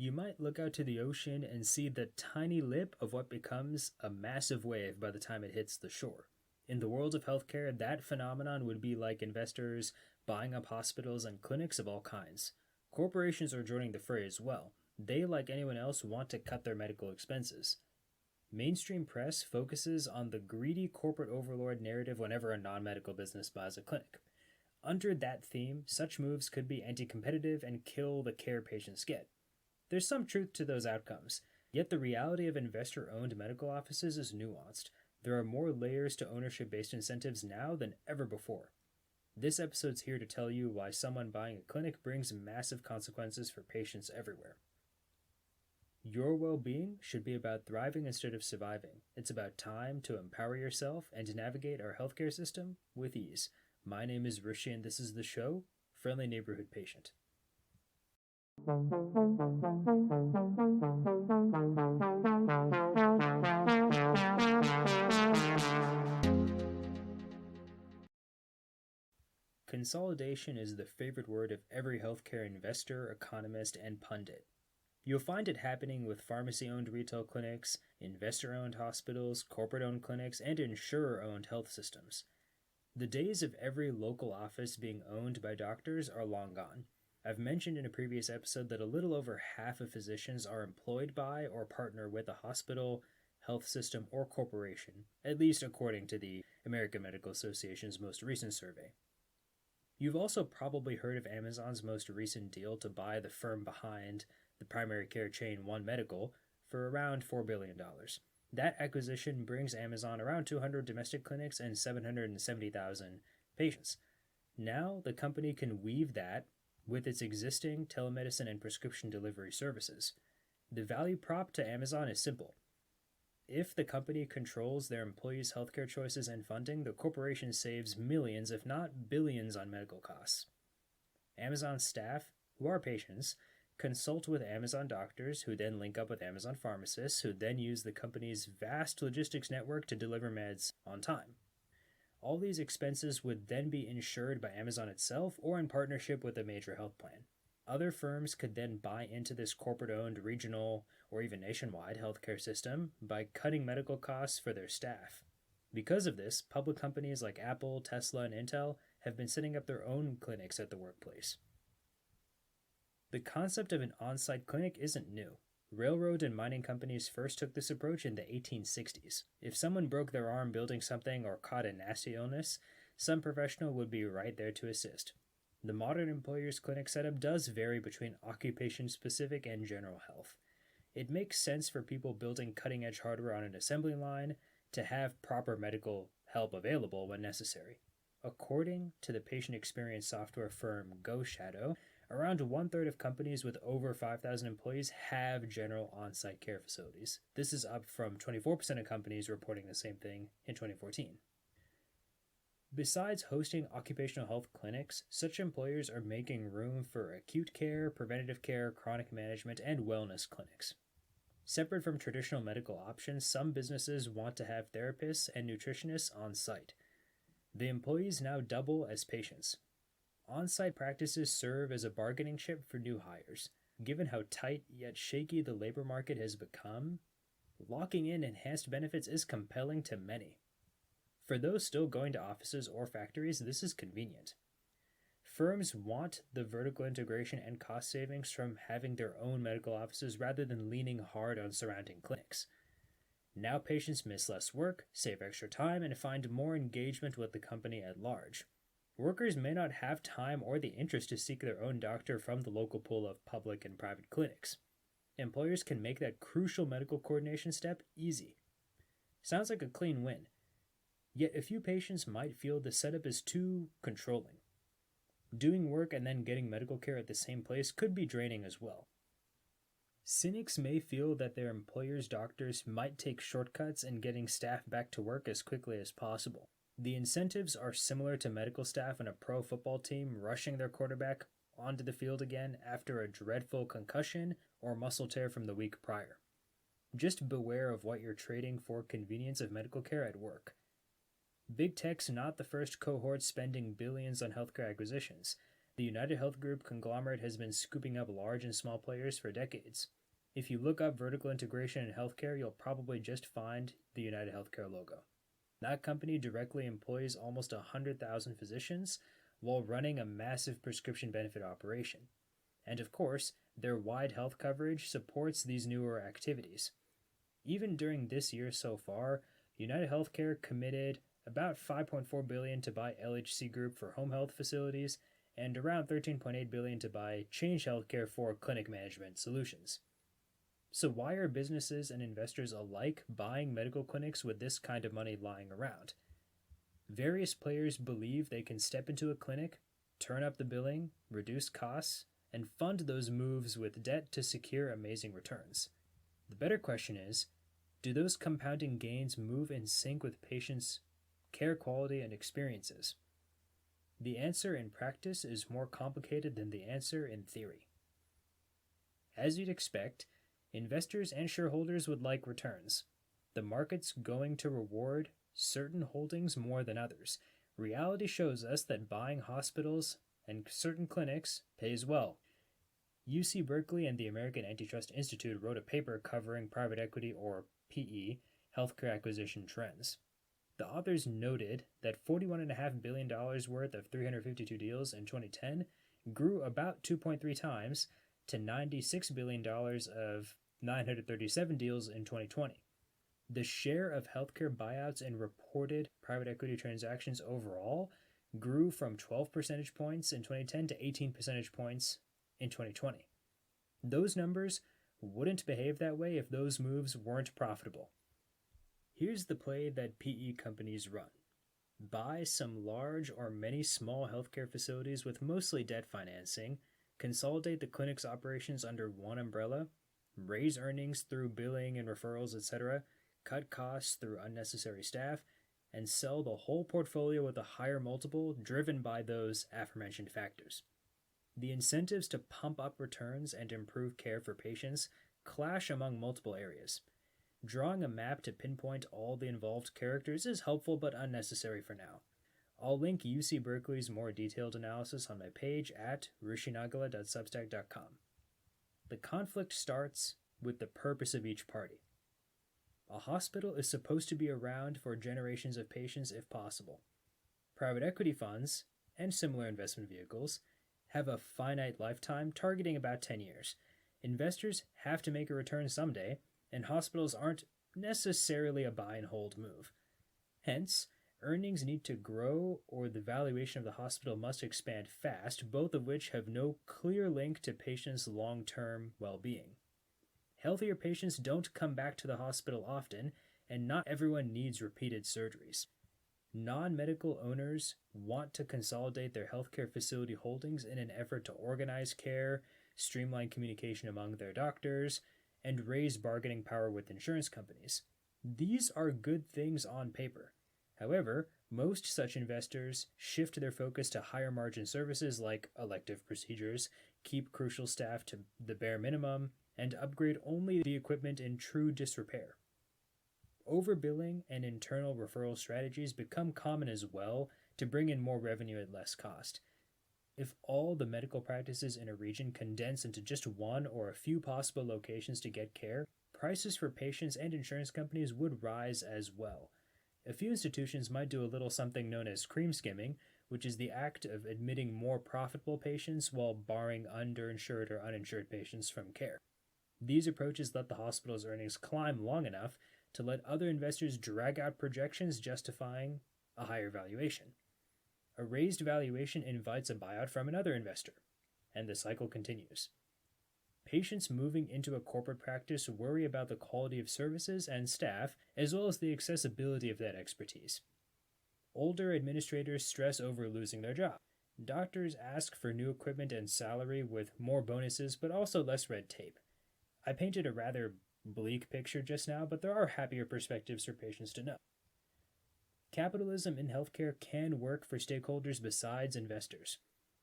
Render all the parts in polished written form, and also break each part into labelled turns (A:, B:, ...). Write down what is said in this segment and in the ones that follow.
A: You might look out to the ocean and see the tiny lip of what becomes a massive wave by the time it hits the shore. In the world of healthcare, that phenomenon would be like investors buying up hospitals and clinics of all kinds. Corporations are joining the fray as well. They, like anyone else, want to cut their medical expenses. Mainstream press focuses on the greedy corporate overlord narrative whenever a non-medical business buys a clinic. Under that theme, such moves could be anti-competitive and kill the care patients get. There's some truth to those outcomes, yet the reality of investor-owned medical offices is nuanced. There are more layers to ownership-based incentives now than ever before. This episode's here to tell you why someone buying a clinic brings massive consequences for patients everywhere. Your well-being should be about thriving instead of surviving. It's about time to empower yourself and to navigate our healthcare system with ease. My name is Rishi and this is the show, Friendly Neighborhood Patient. Consolidation is the favorite word of every healthcare investor, economist, and pundit. You'll find it happening with pharmacy-owned retail clinics, investor-owned hospitals, corporate-owned clinics, and insurer-owned health systems. The days of every local office being owned by doctors are long gone. I've mentioned in a previous episode that a little over half of physicians are employed by or partner with a hospital, health system, or corporation, at least according to the American Medical Association's most recent survey. You've also probably heard of Amazon's most recent deal to buy the firm behind the primary care chain One Medical for around $4 billion. That acquisition brings Amazon around 200 domestic clinics and 770,000 patients. Now the company can weave that with its existing telemedicine and prescription delivery services. The value prop to Amazon is simple. If the company controls their employees' healthcare choices and funding, the corporation saves millions, if not billions, on medical costs. Amazon staff, who are patients, consult with Amazon doctors, who then link up with Amazon pharmacists, who then use the company's vast logistics network to deliver meds on time. All these expenses would then be insured by Amazon itself or in partnership with a major health plan. Other firms could then buy into this corporate-owned regional or even nationwide healthcare system by cutting medical costs for their staff. Because of this, public companies like Apple, Tesla, and Intel have been setting up their own clinics at the workplace. The concept of an on-site clinic isn't new. Railroad and mining companies first took this approach in the 1860s. If someone broke their arm building something or caught a nasty illness, some professional would be right there to assist. The modern employer's clinic setup does vary between occupation-specific and general health. It makes sense for people building cutting-edge hardware on an assembly line to have proper medical help available when necessary. According to the patient experience software firm GoShadow, around 1/3 of companies with over 5,000 employees have general on-site care facilities. This is up from 24% of companies reporting the same thing in 2014. Besides hosting occupational health clinics, such employers are making room for acute care, preventative care, chronic management, and wellness clinics. Separate from traditional medical options, some businesses want to have therapists and nutritionists on site. The employees now double as patients. On-site practices serve as a bargaining chip for new hires. Given how tight yet shaky the labor market has become, locking in enhanced benefits is compelling to many. For those still going to offices or factories, this is convenient. Firms want the vertical integration and cost savings from having their own medical offices rather than leaning hard on surrounding clinics. Now patients miss less work, save extra time, and find more engagement with the company at large. Workers may not have time or the interest to seek their own doctor from the local pool of public and private clinics. Employers can make that crucial medical coordination step easy. Sounds like a clean win. Yet a few patients might feel the setup is too controlling. Doing work and then getting medical care at the same place could be draining as well. Cynics may feel that their employers' doctors might take shortcuts in getting staff back to work as quickly as possible. The incentives are similar to medical staff in a pro football team rushing their quarterback onto the field again after a dreadful concussion or muscle tear from the week prior. Just beware of what you're trading for convenience of medical care at work. Big tech's not the first cohort spending billions on healthcare acquisitions. The United Health Group conglomerate has been scooping up large and small players for decades. If you look up vertical integration in healthcare, you'll probably just find the United Healthcare logo. That company directly employs almost 100,000 physicians while running a massive prescription benefit operation. And of course, their wide health coverage supports these newer activities. Even during this year so far, United Healthcare committed about $5.4 billion to buy LHC Group for home health facilities and around $13.8 billion to buy Change Healthcare for clinic management solutions. So why are businesses and investors alike buying medical clinics with this kind of money lying around? Various players believe they can step into a clinic, turn up the billing, reduce costs, and fund those moves with debt to secure amazing returns. The better question is, do those compounding gains move in sync with patients' care quality and experiences? The answer in practice is more complicated than the answer in theory. As you'd expect, investors and shareholders would like returns. The market's going to reward certain holdings more than others. Reality shows us that buying hospitals and certain clinics pays well. UC Berkeley and the American Antitrust Institute wrote a paper covering private equity, or PE, healthcare acquisition trends. The authors noted that $41.5 billion worth of 352 deals in 2010 grew about 2.3 times to $96 billion of 937 deals in 2020. The share of healthcare buyouts in reported private equity transactions overall grew from 12 percentage points in 2010 to 18 percentage points in 2020. Those numbers wouldn't behave that way if those moves weren't profitable. Here's the play that PE companies run. Buy some large or many small healthcare facilities with mostly debt financing, consolidate the clinic's operations under one umbrella, raise earnings through billing and referrals, etc., cut costs through unnecessary staff, and sell the whole portfolio with a higher multiple driven by those aforementioned factors. The incentives to pump up returns and improve care for patients clash among multiple areas. Drawing a map to pinpoint all the involved characters is helpful but unnecessary for now. I'll link UC Berkeley's more detailed analysis on my page at rishinagala.substack.com. The conflict starts with the purpose of each party. A hospital is supposed to be around for generations of patients if possible. Private equity funds, and similar investment vehicles, have a finite lifetime targeting about 10 years. Investors have to make a return someday, and hospitals aren't necessarily a buy and hold move. Hence, earnings need to grow or the valuation of the hospital must expand fast, both of which have no clear link to patients' long-term well-being. Healthier patients don't come back to the hospital often, and not everyone needs repeated surgeries. Non-medical owners want to consolidate their healthcare facility holdings in an effort to organize care, streamline communication among their doctors, and raise bargaining power with insurance companies. These are good things on paper. However, most such investors shift their focus to higher margin services like elective procedures, keep crucial staff to the bare minimum, and upgrade only the equipment in true disrepair. Overbilling and internal referral strategies become common as well to bring in more revenue at less cost. If all the medical practices in a region condense into just one or a few possible locations to get care, prices for patients and insurance companies would rise as well. A few institutions might do a little something known as cream skimming, which is the act of admitting more profitable patients while barring underinsured or uninsured patients from care. These approaches let the hospital's earnings climb long enough to let other investors drag out projections justifying a higher valuation. A raised valuation invites a buyout from another investor, and the cycle continues. Patients moving into a corporate practice worry about the quality of services and staff, as well as the accessibility of that expertise. Older administrators stress over losing their job. Doctors ask for new equipment and salary with more bonuses, but also less red tape. I painted a rather bleak picture just now, but there are happier perspectives for patients to know. Capitalism in healthcare can work for stakeholders besides investors.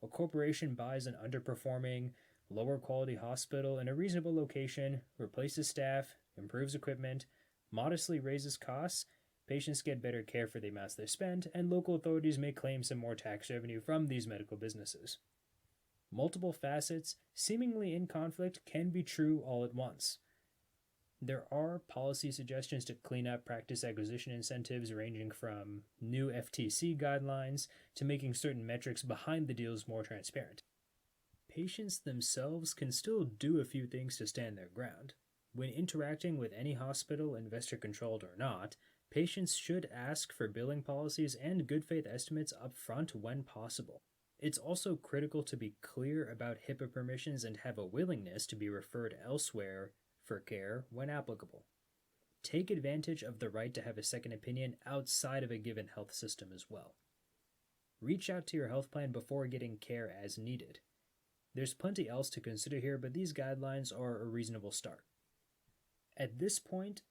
A: A corporation buys an underperforming, lower quality hospital in a reasonable location, replaces staff, improves equipment, modestly raises costs, patients get better care for the amounts they spend, and local authorities may claim some more tax revenue from these medical businesses. Multiple facets, seemingly in conflict, can be true all at once. There are policy suggestions to clean up practice acquisition incentives, ranging from new FTC guidelines to making certain metrics behind the deals more transparent. Patients themselves can still do a few things to stand their ground. When interacting with any hospital, investor controlled or not, patients should ask for billing policies and good faith estimates up front when possible. It's also critical to be clear about HIPAA permissions and have a willingness to be referred elsewhere for care when applicable. Take advantage of the right to have a second opinion outside of a given health system as well. Reach out to your health plan before getting care as needed. There's plenty else to consider here, but these guidelines are a reasonable start. At this point,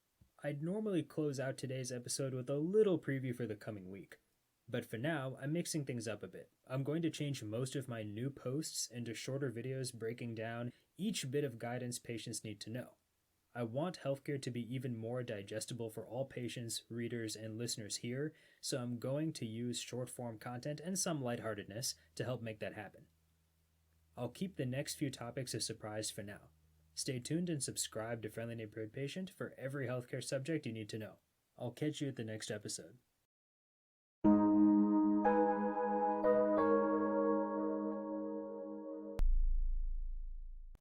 A: I'd normally close out today's episode with a little preview for the coming week. But for now, I'm mixing things up a bit. I'm going to change most of my new posts into shorter videos breaking down each bit of guidance patients need to know. I want healthcare to be even more digestible for all patients, readers, and listeners here, so I'm going to use short-form content and some lightheartedness to help make that happen. I'll keep the next few topics a surprise for now. Stay tuned and subscribe to Friendly Neighborhood Patient for every healthcare subject you need to know. I'll catch you at the next episode.